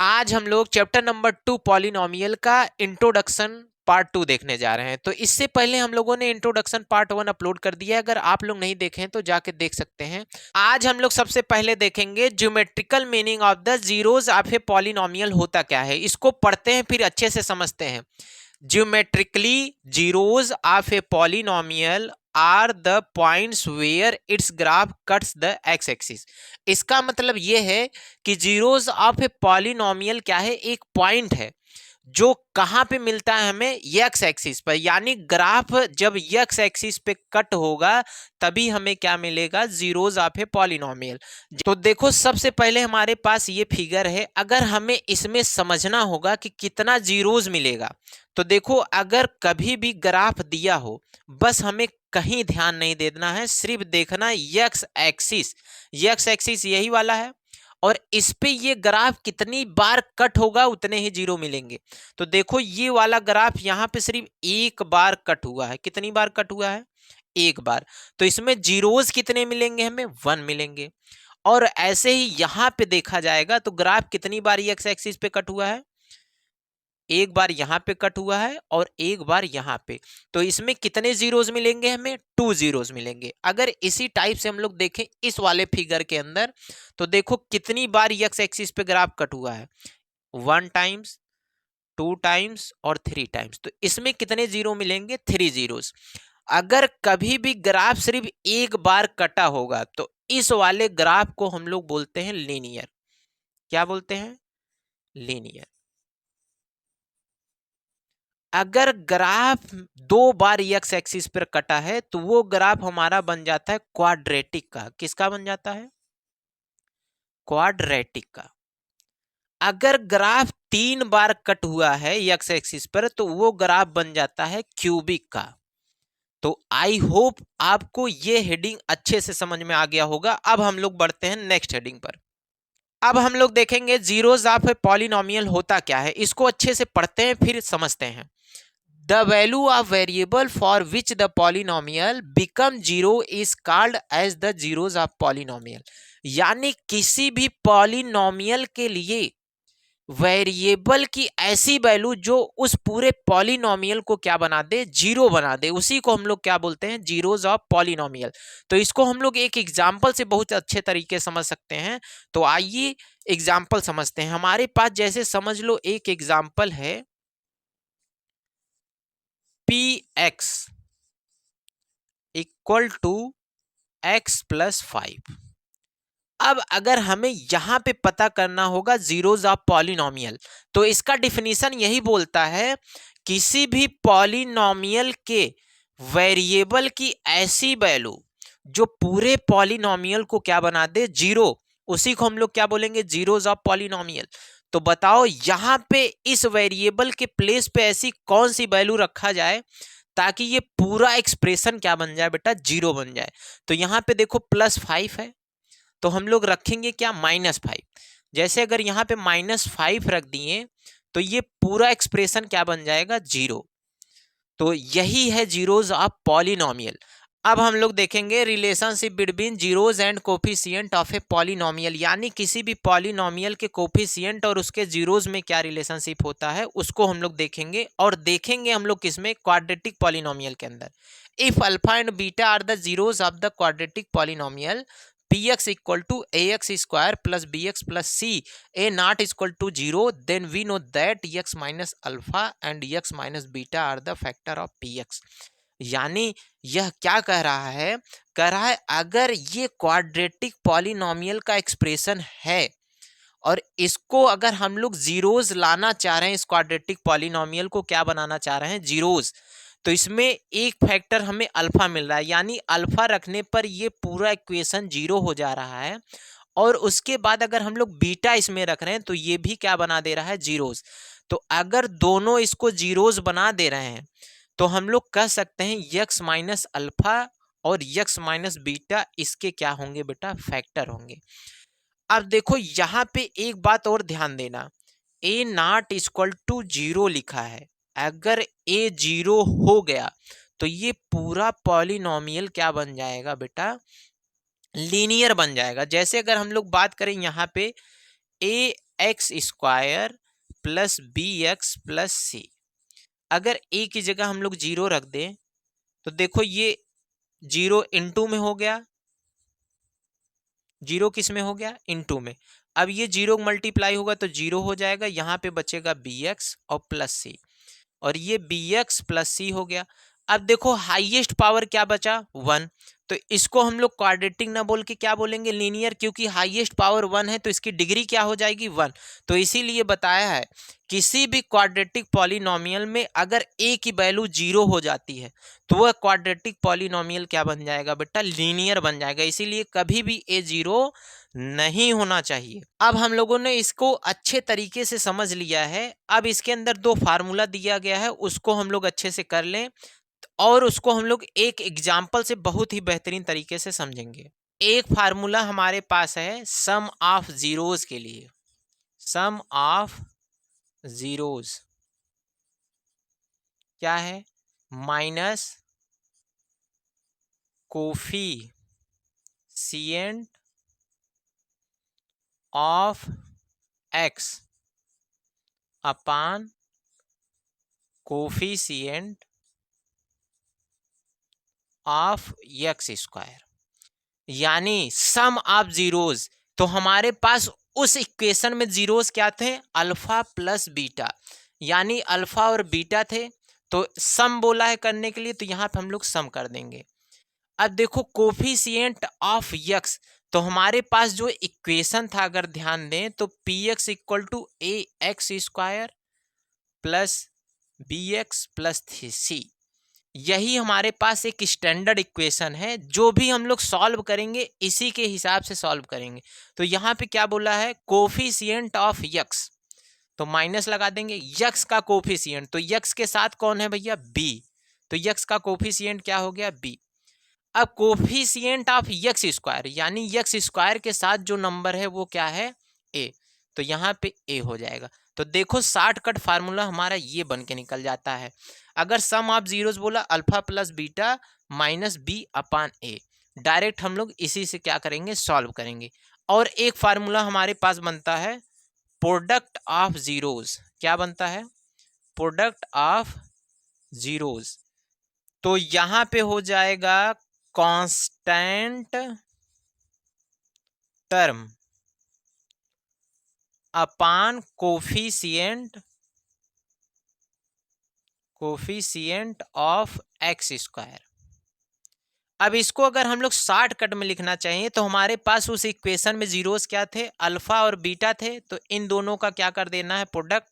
आज हम लोग चैप्टर नंबर 2 पॉलिनोमियल का इंट्रोडक्शन पार्ट 2 देखने जा रहे हैं। तो इससे पहले हम लोगों ने इंट्रोडक्शन पार्ट 1 अपलोड कर दिया है, अगर आप लोग नहीं देखे हैं तो जाके देख सकते हैं। आज हम लोग सबसे पहले देखेंगे geometrical meaning of the zeros of a polynomial होता क्या है। इसको पढ़ते हैं फिर अच्छे से समझते हैं। Geometrically, zeros of a polynomial are the points where its graph cuts the x-axis। इसका मतलब ये है कि जीरोस ऑफ ए पॉलिनोमियल क्या है, एक पॉइंट है जो कहां पे मिलता है हमें, एक्स एक्सिस पर। यानी ग्राफ जब एक्स एक्सिस पे कट होगा तभी हमें क्या मिलेगा, जीरोस ऑफ ए पॉलिनोमियल। तो देखो सबसे पहले हमारे पास ये फिगर है, अगर हमें इसमें समझना होगा कि कितना जीरोस मिलेगा तो देखो अगर कभी भी ग्राफ दिया हो, बस हमें कहीं ध्यान नहीं देना है, सिर्फ देखना एक्स एक्सिस। एक्स एक्सिस यही वाला है और इस पे ये ग्राफ कितनी बार कट होगा उतने ही जीरो मिलेंगे। तो देखो ये वाला ग्राफ यहाँ पे सिर्फ एक बार कट हुआ है। कितनी बार कट हुआ है, एक बार। तो इसमें जीरोस कितने मिलेंगे, हमें 1 मिलेंगे। और ऐसे ही यहाँ पे देखा जाएगा तो ग्राफ कितनी बार एक्स एक्सिस पे कट हुआ है, एक बार यहां पे कट हुआ है और एक बार यहां पे। तो इसमें कितने जीरोस मिलेंगे, हमें 2 जीरोस मिलेंगे। अगर इसी टाइप से हम लोग देखें इस वाले फिगर के अंदर तो देखो कितनी बार एक्स एक्सिस पे ग्राफ कट हुआ है, 1 टाइम्स, 2 टाइम्स और 3 टाइम्स। तो इसमें कितने जीरो मिलेंगे, 3 जीरोस। अगर कभी भी ग्राफ सिर्फ एक बार कटा होगा तो इस वाले ग्राफ को हम लोग बोलते हैं लीनियर। क्या बोलते हैं, लीनियर। अगर ग्राफ 2 बार एक्स एक्सिस पर कटा है तो वो ग्राफ हमारा बन जाता है क्वाड्रेटिक का। किसका बन जाता है, क्वाड्रेटिक का। अगर ग्राफ 3 बार कट हुआ है एक्स एक्सिस पर तो वो ग्राफ बन जाता है क्यूबिक का। तो आई होप आपको ये हेडिंग अच्छे से समझ में आ गया होगा। अब हम लोग बढ़ते हैं नेक्स्ट हेडिंग पर। अब हम लोग देखेंगे जीरोस ऑफ ए पॉलिनोमियल होता क्या है। इसको अच्छे से पढ़ते हैं फिर समझते हैं। The value of variable for which the polynomial become zero is called as the zeros of polynomial। यानी किसी भी पॉलिनोमियल के लिए वेरिएबल की ऐसी वैल्यू जो उस पूरे पॉलिनोमियल को क्या बना दे, जीरो बना दे, उसी को हम लोग क्या बोलते हैं, जीरोस ऑफ पॉलिनोमियल। तो इसको हम लोग एक एग्जांपल से बहुत अच्छे तरीके से समझ सकते हैं। तो आइए एग्जांपल समझते हैं। हमारे पास जैसे समझ लो एक एग्जांपल है px equal to x plus 5। अब अगर हमें यहां पे पता करना होगा जीरोस ऑफ पॉलिनोमियल तो इसका डिफिनीशन यही बोलता है किसी भी पॉलिनोमियल के वेरिएबल की ऐसी वैल्यू जो पूरे पॉलिनोमियल को क्या बना दे, जीरो, उसी को हम लोग क्या बोलेंगे, जीरोस ऑफ पॉलिनोमियल। तो बताओ यहां पे इस वेरिएबल के प्लेस पे ऐसी कौन सी वैल्यू रखा जाए ताकि ये पूरा एक्सप्रेशन क्या बन जाए बेटा, जीरो बन जाए। तो यहां पे देखो +5 है तो हम लोग रखेंगे क्या, -5। जैसे अगर यहाँ पे -5 रख दिए तो ये पूरा एक्सप्रेशन क्या बन जाएगा, जीरो। तो यही है जीरोस ऑफ पॉलिनोमियल। अब हम लोग देखेंगे relationship between zeros and coefficient of a polynomial. यानी किसी भी पॉलिनोमियल के कोफिशिएंट और उसके जीरोस में क्या रिलेशनशिप होता है उसको हम लोग देखेंगे। और देखेंगे हम लोग किसमें, क्वाड्रेटिक पॉलिनोमियल के अंदर। If alpha and beta are the zeros of the quadratic polynomial px equal to ax square plus bx plus c a not equal to 0 then we know that x minus alpha and x minus beta are the factor of px। यानी यह क्या कह रहा है, कह रहा है अगर ये क्वाड्रेटिक पॉलिनोमियल का एक्सप्रेशन है और इसको अगर हम लोग जीरोस लाना चाह रहे हैं, इस क्वाड्रेटिक पॉलिनोमियल को क्या बनाना चाह रहे हैं, जीरोस, तो इसमें एक फैक्टर हमें अल्फा मिल रहा है। यानी अल्फा रखने पर ये पूरा इक्वेशन जीरो हो जा रहा है। और उसके बाद अगर हम लोग बीटा इसमें रख रहे हैं तो ये भी क्या बना दे रहा है, जीरोस। तो अगर दोनों इसको जीरोस बना दे रहे हैं तो हम लोग कह सकते हैं यक्स माइनस अल्फा और यक्स माइनस बीटा इसके क्या होंगे बेटा, फैक्टर होंगे। अब देखो यहाँ पे एक बात और ध्यान देना, ए नॉट इक्वल टू 0 लिखा है। अगर ए 0 हो गया तो ये पूरा पॉलिनोमियल क्या बन जाएगा बेटा, लीनियर बन जाएगा। जैसे अगर हम लोग बात करें यहाँ पे A X square plus B X plus C. अगर ए की जगह हम लोग 0 रख दें तो देखो ये 0 इंटू में हो गया, 0 किस में हो गया, इंटू में। अब ये 0 मल्टीप्लाई होगा तो 0 हो जाएगा, यहां पे बचेगा बी एक्स और प्लस सी, और ये बी एक्स प्लस सी हो गया। अब देखो हाईएस्ट पावर क्या बचा, 1, तो इसको हम लोग क्वाड्रेटिक ना बोल के क्या बोलेंगे, लीनियर, क्योंकि हाईएस्ट पावर 1 है तो इसकी डिग्री क्या हो जाएगी, 1। तो इसीलिए बताया है किसी भी क्वाड्रेटिक पॉलिनोमियल में अगर a की वैल्यू 0 हो जाती है तो वह क्वाड्रेटिक पॉलिनोमियल क्या बन जाएगा बेटा, लीनियर बन जाएगा। इसीलिए कभी भी a 0 नहीं होना चाहिए। अब हम लोगों ने इसको अच्छे तरीके से समझ लिया है। अब इसके अंदर 2 फार्मूला दिया गया है, उसको हम लोग अच्छे से कर लें और उसको हम लोग एक एग्जाम्पल से बहुत ही बेहतरीन तरीके से समझेंगे। एक फार्मूला हमारे पास है सम ऑफ जीरोज के लिए, सम ऑफ जीरोज क्या है, minus coefficient of x upon coefficient of x square, यानी सम ऑफ जीरोज। तो हमारे पास उस इक्वेशन में जीरोज क्या थे, अल्फा प्लस बीटा, यानी अल्फा और बीटा थे। तो सम बोला है करने के लिए तो यहां पे हम लोग सम कर देंगे। अब देखो कोफिशिएंट ऑफ एक्स, तो हमारे पास जो इक्वेशन था अगर ध्यान दें तो P X equal to A X square plus B X plus C, यही हमारे पास एक स्टैंडर्ड इक्वेशन है। जो भी हम लोग सॉल्व करेंगे इसी के हिसाब से सॉल्व करेंगे। तो यहाँ पे क्या बोला है, कोफिशिएंट ऑफ यक्स, तो माइनस लगा देंगे, यक्स का कोफिशिएंट, तो यक्स के साथ कौन है भैया, बी, तो यक्स का कोफिशिएंट क्या हो गया, बी। अब कोफिशिएंट ऑफ यक्स स्क्वायर, यानी यक्स स्क्वायर के साथ जो नंबर है वो क्या है, ए, तो यहाँ पे ए हो जाएगा। तो देखो शॉर्टकट फार्मूला हमारा ये बन के निकल जाता है। अगर सम ऑफ जीरोस बोला alpha plus beta minus B upon A, direct हम लोग इसी से क्या करेंगे, सॉल्व करेंगे। और एक फार्मूला हमारे पास बनता है प्रोडक्ट ऑफ जीरोस, क्या बनता है, प्रोडक्ट ऑफ जीरोस, तो यहां पे हो जाएगा constant term upon coefficient of x square. अब इसको अगर हम लोग शॉर्टकट में लिखना चाहिए तो हमारे पास उस इक्वेशन में जीरोस क्या थे, अल्फा और बीटा थे, तो इन दोनों का क्या कर देना है, प्रोडक्ट।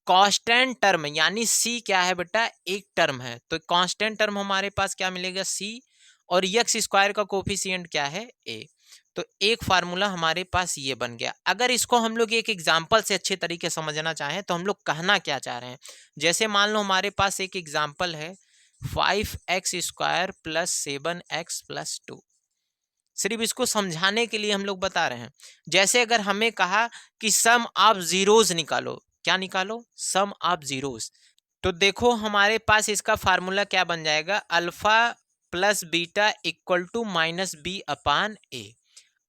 कांस्टेंट टर्म यानी सी क्या है बेटा, एक टर्म है, तो कांस्टेंट टर्म हमारे पास क्या मिलेगा, सी, और एक्स स्क्वायर का कोफिशिएंट क्या है, ए। तो एक फार्मूला हमारे पास ये बन गया। अगर इसको हम लोग एक एग्जाम्पल से अच्छे तरीके समझना चाहें तो हम लोग कहना क्या चाह रहे हैं, जैसे मान लो हमारे पास एक एग्जाम्पल है 5x square plus 7x plus 2, सिर्फ इसको समझाने के लिए हम लोग बता रहे हैं। जैसे अगर हमें कहा कि सम ऑफ जीरोस निकालो, क्या निकालो, सम ऑफ जीरोस, तो देखो हमारे पास इसका फार्मूला क्या बन जाएगा, alpha plus beta equal to minus B upon A.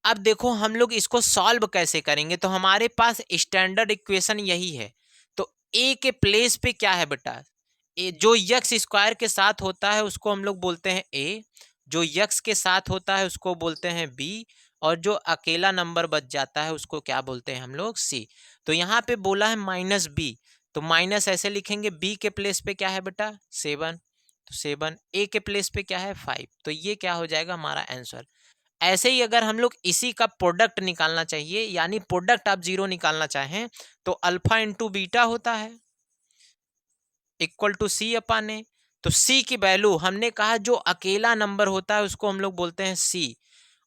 अब देखो हम लोग इसको सॉल्व कैसे करेंगे, तो हमारे पास स्टैंडर्ड इक्वेशन यही है। तो ए के प्लेस पे क्या है बेटा, ए, जो यक्स स्क्वायर के साथ होता है उसको हम लोग बोलते हैं ए, जो यक्स के साथ होता है उसको बोलते हैं बी, और जो अकेला नंबर बच जाता है उसको क्या बोलते हैं हम लोग, सी। तो यहाँ पे बोला है माइनस बी, तो माइनस ऐसे लिखेंगे, बी के प्लेस पे क्या है बेटा 7, तो 7, ए के प्लेस पे क्या है 5, तो ये क्या हो जाएगा हमारा आंसर। ऐसे ही अगर हम लोग इसी का प्रोडक्ट निकालना चाहिए, यानी प्रोडक्ट आप जीरो निकालना चाहें, तो अल्फा इंटू बीटा होता है इक्वल टू सी अपान ए। तो सी की वैल्यू हमने कहा जो अकेला नंबर होता है उसको हम लोग बोलते हैं सी,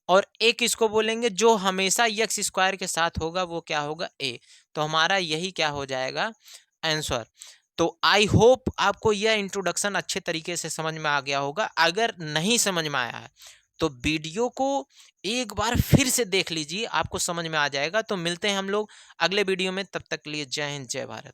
और ए किसको बोलेंगे, जो हमेशा एक्स स्क्वायर के साथ होगा वो क्या होगा, ए। तो हमारा यही क्या हो जाएगा आंसर। तो आई होप आपको यह इंट्रोडक्शन अच्छे तरीके से समझ में आ गया होगा। अगर नहीं समझ में आया है तो वीडियो को एक बार फिर से देख लीजिए, आपको समझ में आ जाएगा। तो मिलते हैं हम लोग अगले वीडियो में, तब तक के लिए जय हिंद जय भारत।